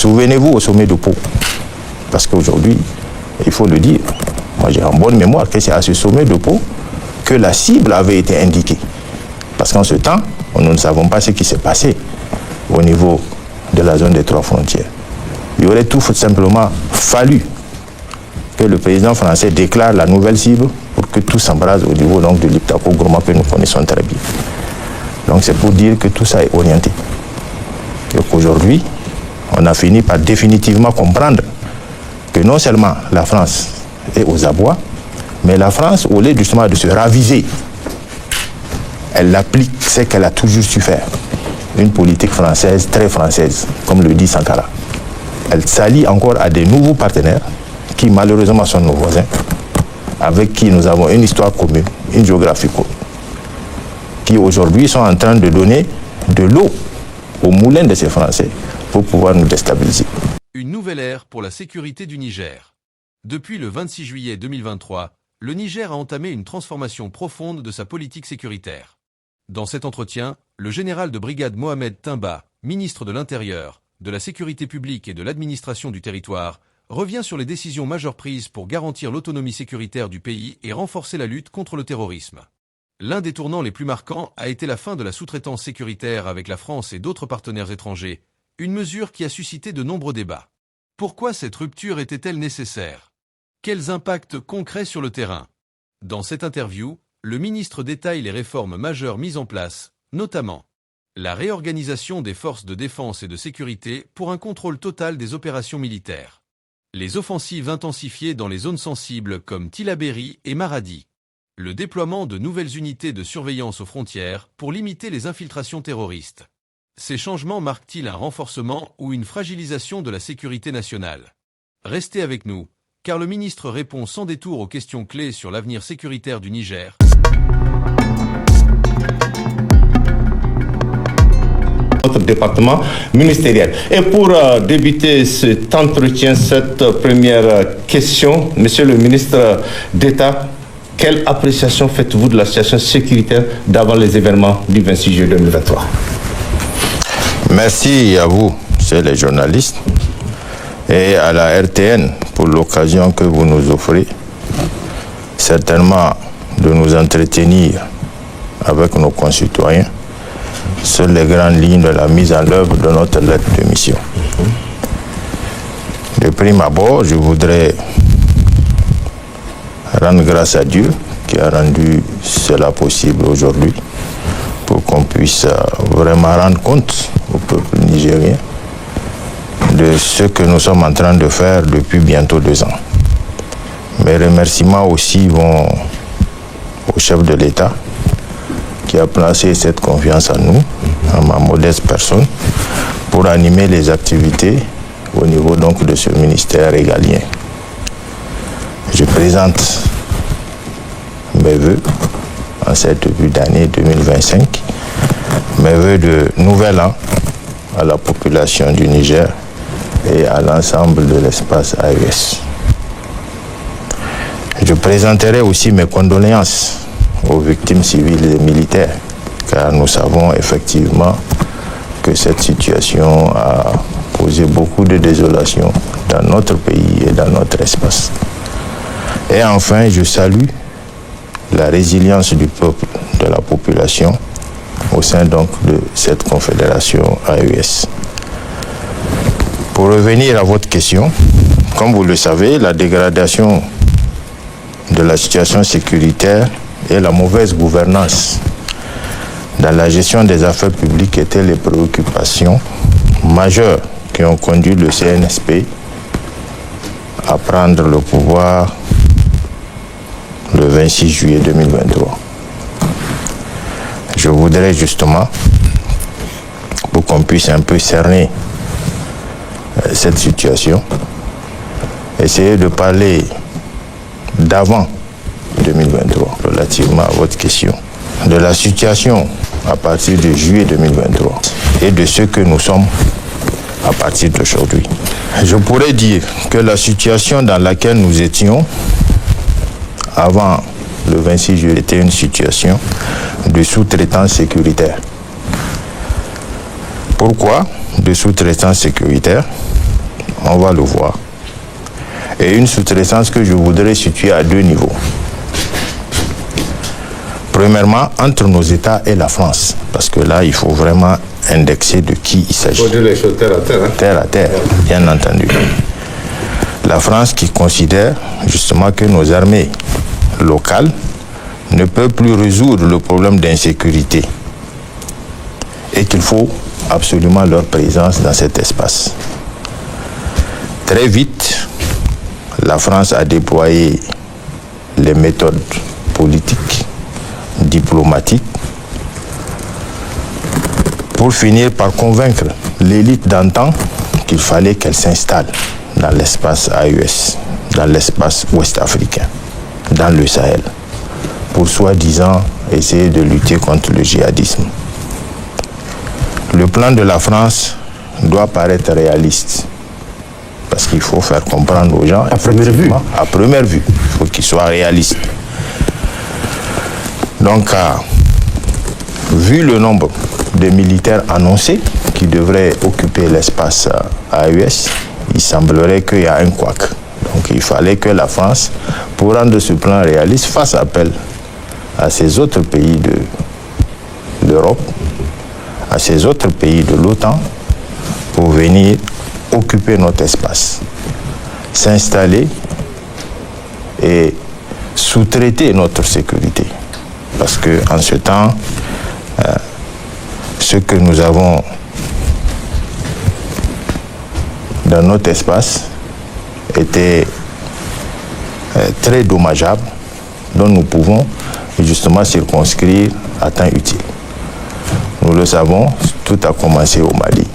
Souvenez-vous au sommet de Pau, parce qu'aujourd'hui, il faut le dire, moi j'ai en bonne mémoire que c'est à ce sommet de Pau que la cible avait été indiquée. Parce qu'en ce temps, nous ne savons pas ce qui s'est passé au niveau de la zone des 3 frontières. Il aurait tout simplement fallu que le président français déclare la nouvelle cible pour que tout s'embrase au niveau donc, de l'Iptako-Gourma que nous connaissons très bien. Donc c'est pour dire que tout ça est orienté. Et qu'aujourd'hui, on a fini par définitivement comprendre que non seulement la France est aux abois, mais la France, au lieu justement de se raviser, elle applique ce qu'elle a toujours su faire. Une politique française, très française, comme le dit Sankara. Elle s'allie encore à des nouveaux partenaires qui malheureusement sont nos voisins, avec qui nous avons une histoire commune, une géographie commune, qui aujourd'hui sont en train de donner de l'eau au moulin de ces Français pour pouvoir nous déstabiliser. Une nouvelle ère pour la sécurité du Niger. Depuis le 26 juillet 2023, le Niger a entamé une transformation profonde de sa politique sécuritaire. Dans cet entretien, le général de brigade Mohamed Timba, ministre de l'Intérieur, de la Sécurité publique et de l'administration du territoire, revient sur les décisions majeures prises pour garantir l'autonomie sécuritaire du pays et renforcer la lutte contre le terrorisme. L'un des tournants les plus marquants a été la fin de la sous-traitance sécuritaire avec la France et d'autres partenaires étrangers, une mesure qui a suscité de nombreux débats. Pourquoi cette rupture était-elle nécessaire? Quels impacts concrets sur le terrain? Dans cette interview, le ministre détaille les réformes majeures mises en place, notamment la réorganisation des forces de défense et de sécurité pour un contrôle total des opérations militaires, les offensives intensifiées dans les zones sensibles comme Tillabéri et Maradi, le déploiement de nouvelles unités de surveillance aux frontières pour limiter les infiltrations terroristes. Ces changements marquent-ils un renforcement ou une fragilisation de la sécurité nationale? Restez avec nous, car le ministre répond sans détour aux questions clés sur l'avenir sécuritaire du Niger. Notre département ministériel. Et pour débuter cet entretien, cette première question, Monsieur le ministre d'État, quelle appréciation faites-vous de la situation sécuritaire d'avant les événements du 26 juillet 2023? Merci à vous, c'est les journalistes, et à la RTN pour l'occasion que vous nous offrez, certainement de nous entretenir avec nos concitoyens sur les grandes lignes de la mise en œuvre de notre lettre de mission. De prime abord, je voudrais rendre grâce à Dieu qui a rendu cela possible aujourd'hui pour qu'on puisse vraiment rendre compte au peuple nigérien de ce que nous sommes en train de faire depuis bientôt 2 ans. Mes remerciements aussi vont au chef de l'État qui a placé cette confiance en nous, en ma modeste personne, pour animer les activités au niveau donc de ce ministère régalien. Je présente mes vœux en cette début d'année 2025, mes vœux de nouvel an à la population du Niger et à l'ensemble de l'espace AES. Je présenterai aussi mes condoléances aux victimes civiles et militaires, car nous savons effectivement que cette situation a posé beaucoup de désolation dans notre pays et dans notre espace. Et enfin, je salue la résilience du peuple, de la population, au sein donc de cette confédération AES. Pour revenir à votre question, comme vous le savez, la dégradation de la situation sécuritaire et la mauvaise gouvernance dans la gestion des affaires publiques étaient les préoccupations majeures qui ont conduit le CNSP à prendre le pouvoir le 26 juillet 2023. Je voudrais justement, pour qu'on puisse un peu cerner cette situation, essayer de parler d'avant 2023, relativement à votre question, de la situation à partir de juillet 2023 et de ce que nous sommes à partir d'aujourd'hui. Je pourrais dire que la situation dans laquelle nous étions avant le 26 juillet était une situation de sous-traitance sécuritaire. Pourquoi de sous-traitance sécuritaire? on va le voir. Et une sous-traitance que je voudrais situer à 2 niveaux. Premièrement, entre nos États et la France, parce que là, il faut vraiment indexer de qui il s'agit. Il faut dire les choses terre à terre. Hein? Terre à terre, bien entendu. La France qui considère justement que nos armées locales ne peuvent plus résoudre le problème d'insécurité et qu'il faut absolument leur présence dans cet espace. Très vite, la France a déployé les méthodes politiques, diplomatiques, pour finir par convaincre l'élite d'antan qu'il fallait qu'elle s'installe dans l'espace AES, dans l'espace ouest-africain, dans le Sahel, pour soi-disant essayer de lutter contre le djihadisme. Le plan de la France doit paraître réaliste, parce qu'il faut faire comprendre aux gens... À première vue. À première vue, il faut qu'il soit réaliste. Donc, vu le nombre de militaires annoncés qui devraient occuper l'espace AES, il semblerait qu'il y a un couac. Donc il fallait que la France, pour rendre ce plan réaliste, fasse appel à ces autres pays de l'Europe, à ces autres pays de l'OTAN, pour venir occuper notre espace, s'installer et sous-traiter notre sécurité. Parce qu'en ce temps, ce que nous avons dans notre espace était très dommageable, dont nous pouvons justement circonscrire à temps utile. Nous le savons, tout a commencé au Mali,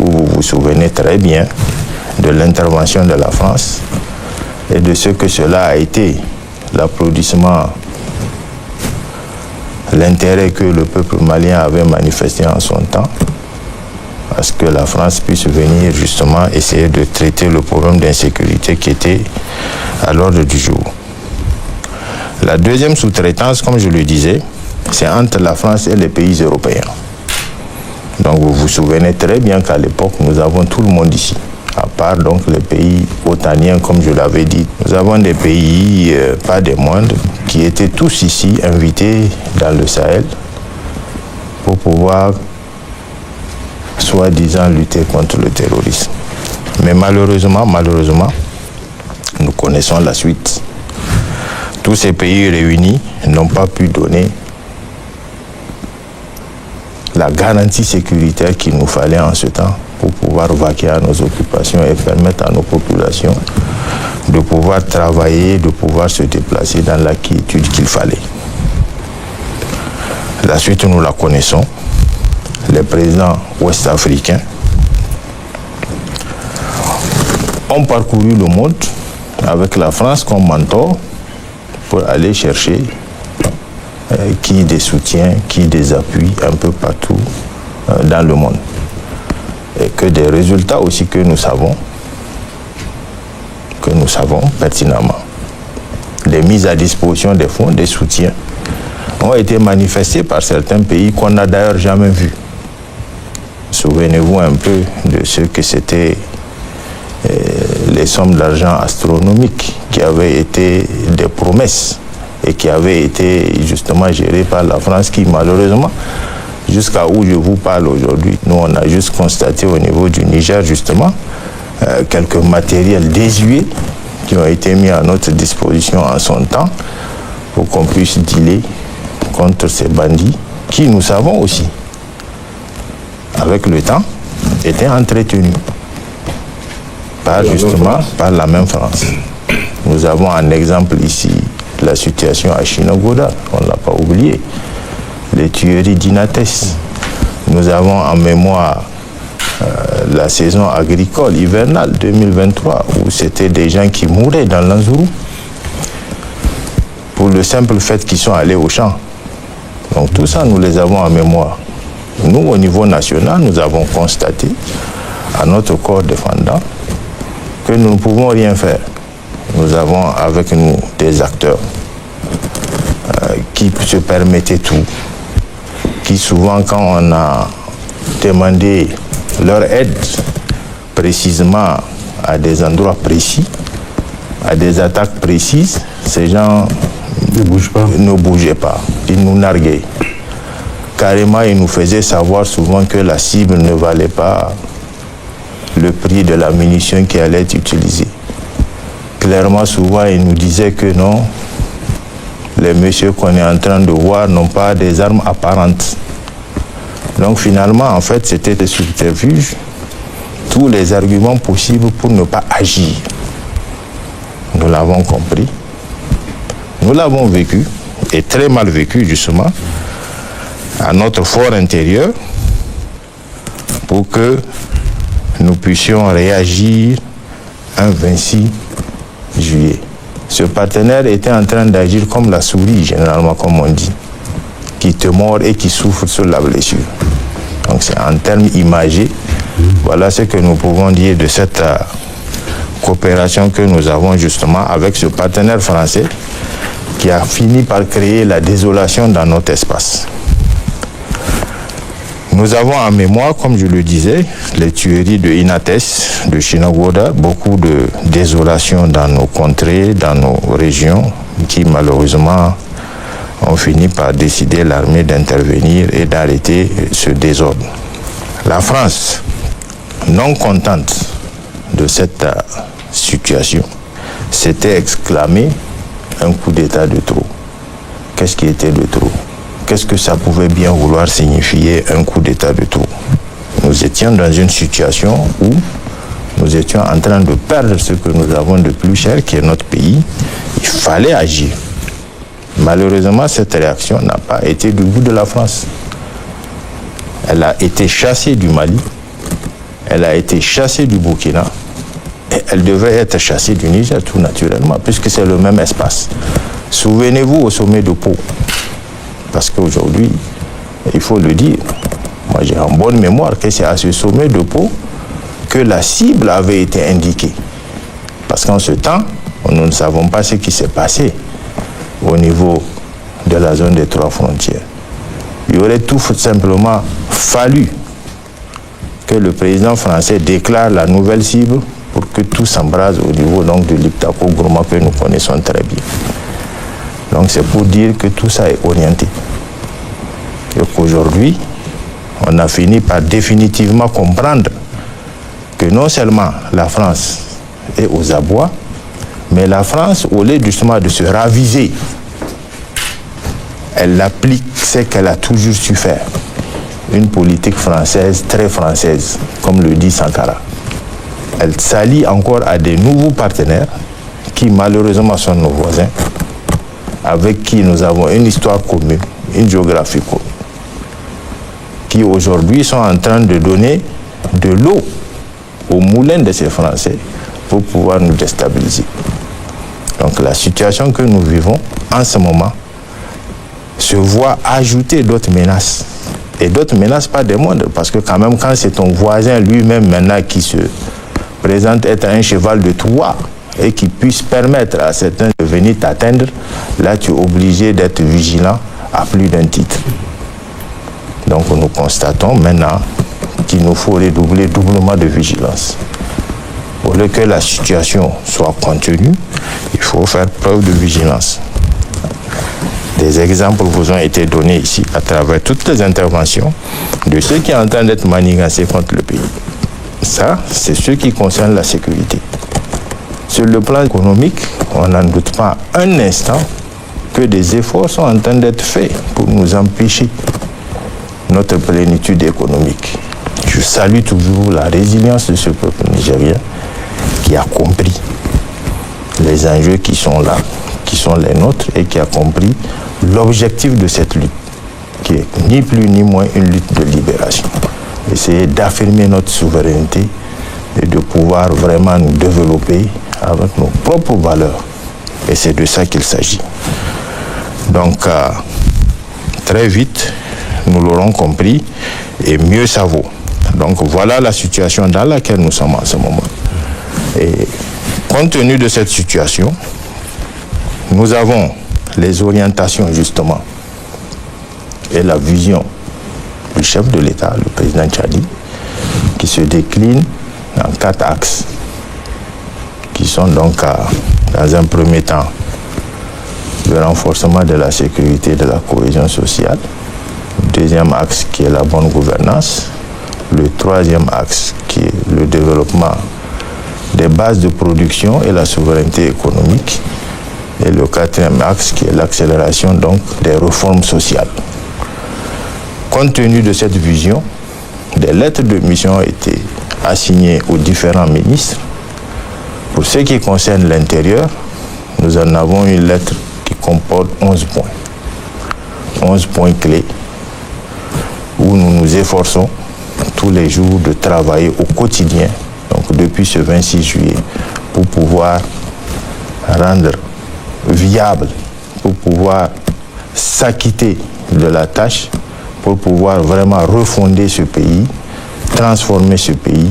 où vous vous souvenez très bien de l'intervention de la France et de ce que cela a été, l'applaudissement, l'intérêt que le peuple malien avait manifesté en son temps, à ce que la France puisse venir justement essayer de traiter le problème d'insécurité qui était à l'ordre du jour. La deuxième sous-traitance, comme je le disais, c'est entre la France et les pays européens. Donc vous vous souvenez très bien qu'à l'époque, nous avons tout le monde ici, à part donc les pays otaniens, comme je l'avais dit. Nous avons des pays, pas des moindres, qui étaient tous ici invités dans le Sahel pour pouvoir soi-disant lutter contre le terrorisme. Mais malheureusement, nous connaissons la suite. Tous ces pays réunis n'ont pas pu donner la garantie sécuritaire qu'il nous fallait en ce temps pour pouvoir vaquer à nos occupations et permettre à nos populations de pouvoir travailler, de pouvoir se déplacer dans la quiétude qu'il fallait. La suite, nous la connaissons. Les présidents ouest-africains ont parcouru le monde avec la France comme mentor pour aller chercher qui des soutiens, qui des appuis un peu partout dans le monde. Et que des résultats aussi que nous savons pertinemment, des mises à disposition des fonds, des soutiens, ont été manifestés par certains pays qu'on n'a d'ailleurs jamais vus. Souvenez-vous un peu de ce que c'était les sommes d'argent astronomiques qui avaient été des promesses et qui avaient été justement gérées par la France qui malheureusement, jusqu'à où je vous parle aujourd'hui, nous on a juste constaté au niveau du Niger justement quelques matériels désuets qui ont été mis à notre disposition en son temps pour qu'on puisse dealer contre ces bandits qui, nous savons aussi, avec le temps, étaient entretenus par la même France. Nous avons un exemple ici, la situation à Chinogoda, on ne l'a pas oublié, les tueries d'Inates. Nous avons en mémoire la saison agricole hivernale 2023, où c'était des gens qui mouraient dans l'Anzourou pour le simple fait qu'ils sont allés au champ. Donc tout ça, nous les avons en mémoire. Nous, au niveau national, nous avons constaté à notre corps défendant que nous ne pouvons rien faire. Nous avons avec nous des acteurs qui se permettaient tout, qui souvent, quand on a demandé leur aide précisément à des endroits précis, à des attaques précises, ces gens ne bougeaient pas. Ils nous narguaient. Carrément, ils nous faisaient savoir souvent que la cible ne valait pas le prix de la munition qui allait être utilisée. Clairement, souvent, ils nous disaient que non, les messieurs qu'on est en train de voir n'ont pas des armes apparentes. Donc finalement, en fait, c'était des subterfuges, tous les arguments possibles pour ne pas agir. Nous l'avons compris. Nous l'avons vécu, et très mal vécu justement, à notre fort intérieur, pour que nous puissions réagir un 26 juillet. Ce partenaire était en train d'agir comme la souris, généralement, comme on dit, qui te mord et qui souffre sur la blessure. Donc c'est en termes imagés. Voilà ce que nous pouvons dire de cette coopération que nous avons justement avec ce partenaire français qui a fini par créer la désolation dans notre espace. Nous avons en mémoire, comme je le disais, les tueries de Inates, de Chinagoda, beaucoup de désolation dans nos contrées, dans nos régions, qui malheureusement ont fini par décider l'armée d'intervenir et d'arrêter ce désordre. La France, non contente de cette situation, s'était exclamée un coup d'État de trop. Qu'est-ce qui était de trop? Qu'est-ce que ça pouvait bien vouloir signifier un coup d'État de trop? Nous étions dans une situation où nous étions en train de perdre ce que nous avons de plus cher, qui est notre pays. Il fallait agir. Malheureusement, cette réaction n'a pas été du goût de la France. Elle a été chassée du Mali, elle a été chassée du Burkina, et elle devait être chassée du Niger tout naturellement, puisque c'est le même espace. Souvenez-vous au sommet de Pau, parce qu'aujourd'hui, il faut le dire, moi j'ai en bonne mémoire que c'est à ce sommet de Pau que la cible avait été indiquée. Parce qu'en ce temps, nous ne savons pas ce qui s'est passé au niveau de la zone des 3 frontières. Il aurait tout simplement fallu que le président français déclare la nouvelle cible pour que tout s'embrase au niveau donc de l'Iptako-Gourma que nous connaissons très bien. Donc c'est pour dire que tout ça est orienté. Et qu'aujourd'hui, on a fini par définitivement comprendre que non seulement la France est aux abois, mais la France, au lieu justement de se raviser, elle applique ce qu'elle a toujours su faire. Une politique française, très française, comme le dit Sankara. Elle s'allie encore à des nouveaux partenaires qui malheureusement sont nos voisins, avec qui nous avons une histoire commune, une géographie commune, qui aujourd'hui sont en train de donner de l'eau au moulin de ces Français pour pouvoir nous déstabiliser. Donc la situation que nous vivons en ce moment se voit ajouter d'autres menaces. Et d'autres menaces pas des moindres, parce que quand même quand c'est ton voisin lui-même maintenant qui se présente être un cheval de Troie et qui puisse permettre à certains de venir t'atteindre, là tu es obligé d'être vigilant à plus d'un titre. Donc nous constatons maintenant qu'il nous faut redoubler doublement de vigilance. Pour que la situation soit contenue, il faut faire preuve de vigilance. Des exemples vous ont été donnés ici à travers toutes les interventions de ceux qui sont en train d'être manigancés contre le pays. Ça, c'est ce qui concerne la sécurité. Sur le plan économique, on n'en doute pas un instant que des efforts sont en train d'être faits pour nous empêcher notre plénitude économique. Je salue toujours la résilience de ce peuple nigérien qui a compris les enjeux qui sont là, qui sont les nôtres, et qui a compris l'objectif de cette lutte, qui est ni plus ni moins une lutte de libération. Essayer d'affirmer notre souveraineté et de pouvoir vraiment nous développer avec nos propres valeurs. Et c'est de ça qu'il s'agit. Donc, très vite, nous l'aurons compris, et mieux ça vaut. Donc voilà la situation dans laquelle nous sommes en ce moment. Et compte tenu de cette situation, nous avons les orientations justement et la vision du chef de l'État, le président Tchadi, qui se décline en 4 axes. qui sont donc dans un premier temps le renforcement de la sécurité et de la cohésion sociale. Le deuxième axe qui est la bonne gouvernance. Le troisième axe qui est le développement des bases de production et la souveraineté économique. Et le quatrième axe qui est l'accélération donc des réformes sociales. Compte tenu de cette vision, des lettres de mission ont été assignées aux différents ministres. Pour ce qui concerne l'intérieur, nous en avons une lettre qui comporte 11 points. 11 points clés où nous nous efforçons tous les jours de travailler au quotidien, donc depuis ce 26 juillet, pour pouvoir rendre viable, pour pouvoir s'acquitter de la tâche, pour pouvoir vraiment refonder ce pays, transformer ce pays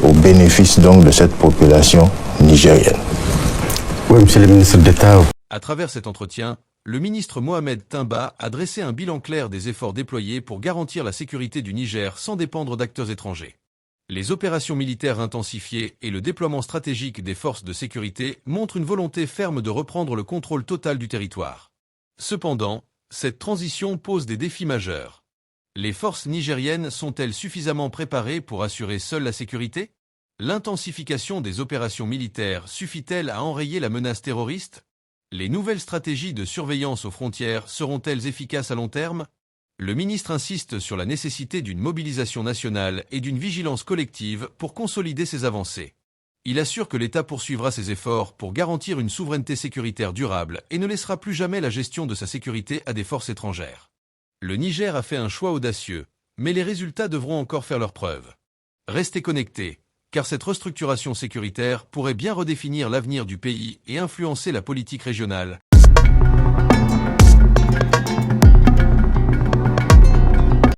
au bénéfice donc de cette population nigérienne. Oui, monsieur le ministre d'État. À travers cet entretien, le ministre Mohamed Timba a dressé un bilan clair des efforts déployés pour garantir la sécurité du Niger sans dépendre d'acteurs étrangers. Les opérations militaires intensifiées et le déploiement stratégique des forces de sécurité montrent une volonté ferme de reprendre le contrôle total du territoire. Cependant, cette transition pose des défis majeurs. Les forces nigériennes sont-elles suffisamment préparées pour assurer seules la sécurité? L'intensification des opérations militaires suffit-elle à enrayer la menace terroriste? Les nouvelles stratégies de surveillance aux frontières seront-elles efficaces à long terme? Le ministre insiste sur la nécessité d'une mobilisation nationale et d'une vigilance collective pour consolider ces avancées. Il assure que l'État poursuivra ses efforts pour garantir une souveraineté sécuritaire durable et ne laissera plus jamais la gestion de sa sécurité à des forces étrangères. Le Niger a fait un choix audacieux, mais les résultats devront encore faire leurs preuves. Restez connectés, car cette restructuration sécuritaire pourrait bien redéfinir l'avenir du pays et influencer la politique régionale,